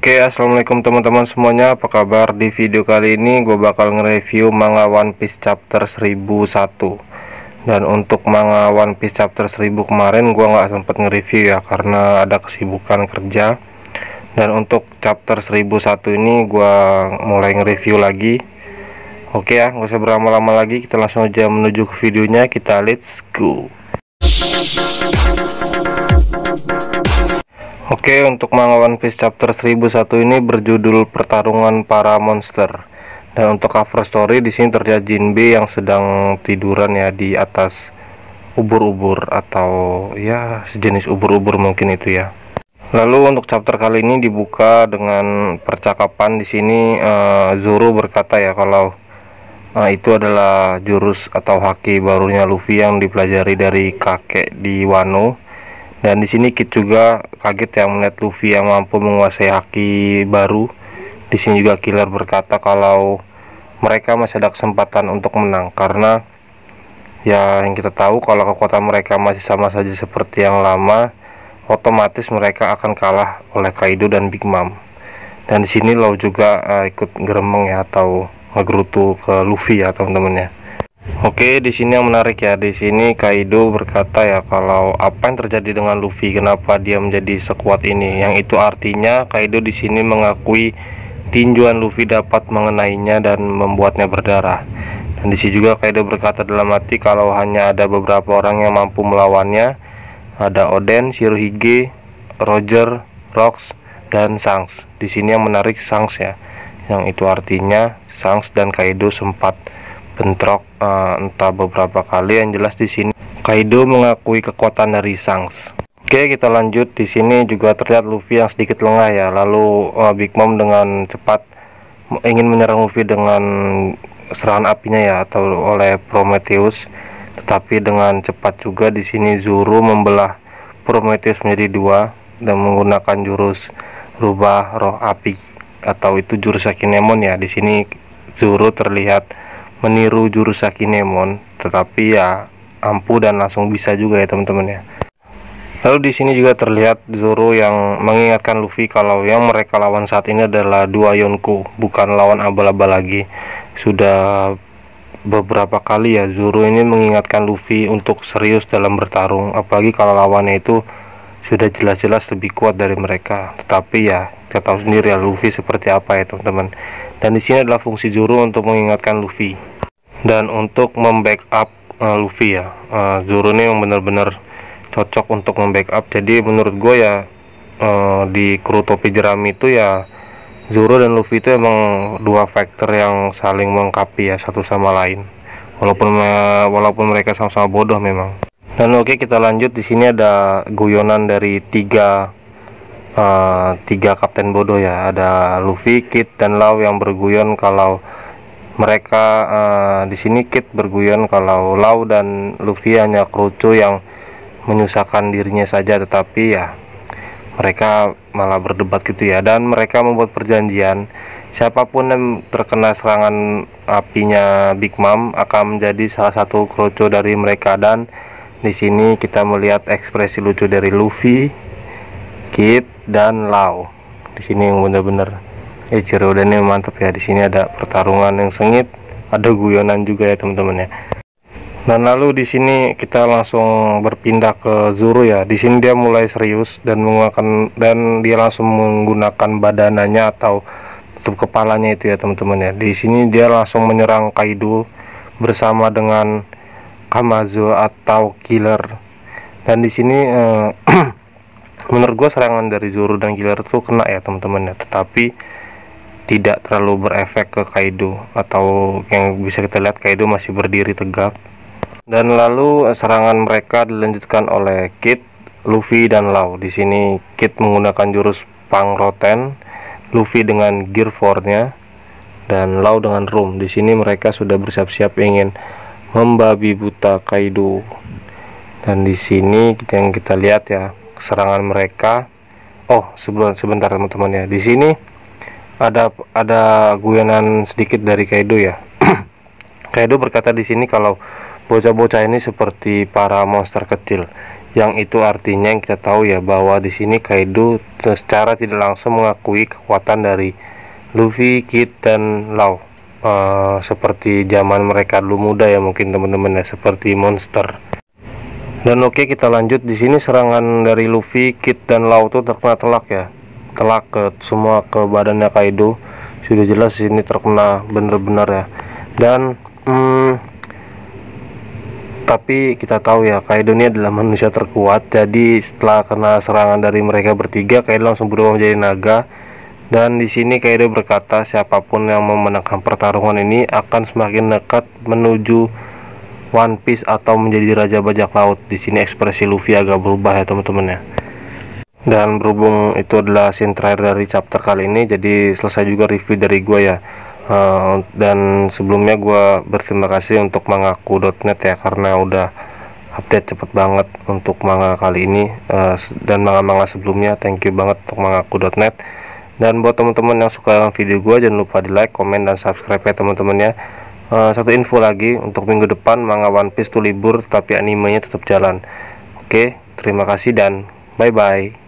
Oke, assalamualaikum teman-teman semuanya, apa kabar? Di video kali ini gue bakal nge-review manga One Piece chapter 1001. Dan untuk manga One Piece chapter 1000 kemarin gue nggak sempet nge-review ya, karena ada kesibukan kerja. Dan untuk chapter 1001 ini gue mulai nge-review lagi. Oke ya, nggak usah berlama-lama lagi, kita langsung aja menuju ke videonya. Kita let's go. Oke, untuk manga One Piece chapter 1001 ini berjudul Pertarungan Para Monster. Dan untuk cover story di sini terlihat Jinbe yang sedang tiduran ya di atas ubur-ubur atau ya sejenis ubur-ubur mungkin itu ya. Lalu untuk chapter kali ini dibuka dengan percakapan di sini. Zoro berkata ya kalau itu adalah jurus atau haki barunya Luffy yang dipelajari dari kakek di Wano. Dan di sini Kid juga kaget ya melihat Luffy yang mampu menguasai haki baru. Di sini juga Killer berkata kalau mereka masih ada kesempatan untuk menang, karena ya yang kita tahu kalau kekuatan mereka masih sama saja seperti yang lama, otomatis mereka akan kalah oleh Kaido dan Big Mom. Dan di sini Law juga ikut geremeng ya atau ngegerutu ke Luffy ya teman-teman ya. Oke, di sini yang menarik ya, di sini Kaido berkata ya kalau apa yang terjadi dengan Luffy, kenapa dia menjadi sekuat ini. Yang itu artinya Kaido di sini mengakui tinjuan Luffy dapat mengenainya dan membuatnya berdarah. Dan di sini juga Kaido berkata dalam hati kalau hanya ada beberapa orang yang mampu melawannya. Ada Oden, Shirohige, Roger, Rox, dan Shanks. Di sini yang menarik Shanks ya. Yang itu artinya Shanks dan Kaido sempat bentrok entah beberapa kali. Yang jelas di sini Kaido mengakui kekuatan dari Shanks. Oke, kita lanjut. Di sini juga terlihat Luffy yang sedikit lengah ya. Lalu Big Mom dengan cepat ingin menyerang Luffy dengan serangan apinya ya atau oleh Prometheus. Tetapi dengan cepat juga di sini Zoro membelah Prometheus menjadi dua dan menggunakan jurus rubah roh api atau itu jurus Kinemon ya. Di sini Zoro terlihat meniru jurus Kinemon, tetapi ya ampuh dan langsung bisa juga ya teman-teman ya. Lalu di sini juga terlihat Zoro yang mengingatkan Luffy kalau yang mereka lawan saat ini adalah dua Yonko, bukan lawan abal-abal lagi. Sudah beberapa kali ya Zoro ini mengingatkan Luffy untuk serius dalam bertarung, apalagi kalau lawannya itu sudah jelas-jelas lebih kuat dari mereka. Tetapi ya kita tahu sendiri ya Luffy seperti apa ya teman-teman. Dan di sini adalah fungsi Zoro untuk mengingatkan Luffy dan untuk membackup Luffy ya. Zoro ini yang benar-benar cocok untuk membackup. Jadi menurut gue ya di kru topi jerami itu ya Zoro dan Luffy itu emang dua faktor yang saling melengkapi ya satu sama lain. Walaupun mereka sama-sama bodoh memang. Dan oke, kita lanjut. Di sini ada guyonan dari tiga kapten bodoh ya. Ada Luffy, Kid, dan Law yang berguyon kalau mereka di sini Kid berguyon kalau Law dan Luffy hanya kerucu yang menyusahkan dirinya saja, tetapi ya mereka malah berdebat gitu ya. Dan mereka membuat perjanjian siapapun yang terkena serangan apinya Big Mom akan menjadi salah satu kerucu dari mereka. Dan di sini kita melihat ekspresi lucu dari Luffy, Kid, dan Law. Di sini yang benar-benar Ichiro dan ini mantap ya. Di sini ada pertarungan yang sengit, ada guyonan juga ya teman-teman ya. Dan lalu di sini kita langsung berpindah ke Zoro ya. Di sini dia mulai serius dan dia langsung menggunakan badananya atau tutup kepalanya itu ya teman-teman ya. Di sini dia langsung menyerang Kaido bersama dengan Kamazo atau Killer. Dan di sini menurut gue serangan dari Zoro dan Killer itu kena ya teman-teman ya, tetapi tidak terlalu berefek ke Kaido, atau yang bisa kita lihat Kaido masih berdiri tegak. Dan lalu serangan mereka dilanjutkan oleh Kid, Luffy, dan Law. Di sini Kid menggunakan jurus Pangroten, Luffy dengan Gear 4-nya, dan Law dengan Room. Di sini mereka sudah bersiap-siap ingin membabi buta Kaido. Dan di sini yang kita lihat ya serangan mereka. Oh, sebentar teman-teman ya. Di sini ada guyonan sedikit dari Kaido ya. Kaido berkata di sini kalau bocah-bocah ini seperti para monster kecil yang itu artinya yang kita tahu ya bahwa di sini Kaido secara tidak langsung mengakui kekuatan dari Luffy, Kid, dan Law, seperti zaman mereka dulu muda ya mungkin teman-teman ya, seperti monster. Dan oke, kita lanjut. Di sini serangan dari Luffy, Kid, dan Law tuh terkena telak ya, telak ke semua ke badannya Kaido. Sudah jelas ini terkena bener-bener ya. Dan tapi kita tahu ya Kaido ini adalah manusia terkuat. Jadi setelah kena serangan dari mereka bertiga, Kaido langsung berubah menjadi naga. Dan di sini Kaido berkata siapapun yang memenangkan pertarungan ini akan semakin dekat menuju One Piece atau menjadi raja bajak laut. Di sini ekspresi Luffy agak berubah ya teman-teman ya. Dan berhubung itu adalah scene terakhir dari chapter kali ini, jadi selesai juga review dari gue ya. Dan sebelumnya gue berterima kasih untuk mangaku.net ya, karena udah update cepet banget untuk manga kali ini, dan manga-manga sebelumnya. Thank you banget untuk mangaku.net. Dan buat teman-teman yang suka video gue, jangan lupa di like, komen, dan subscribe ya teman-teman ya. Satu info lagi, untuk minggu depan manga One Piece tuh libur, tapi animenya tetap jalan. Oke, terima kasih dan bye bye.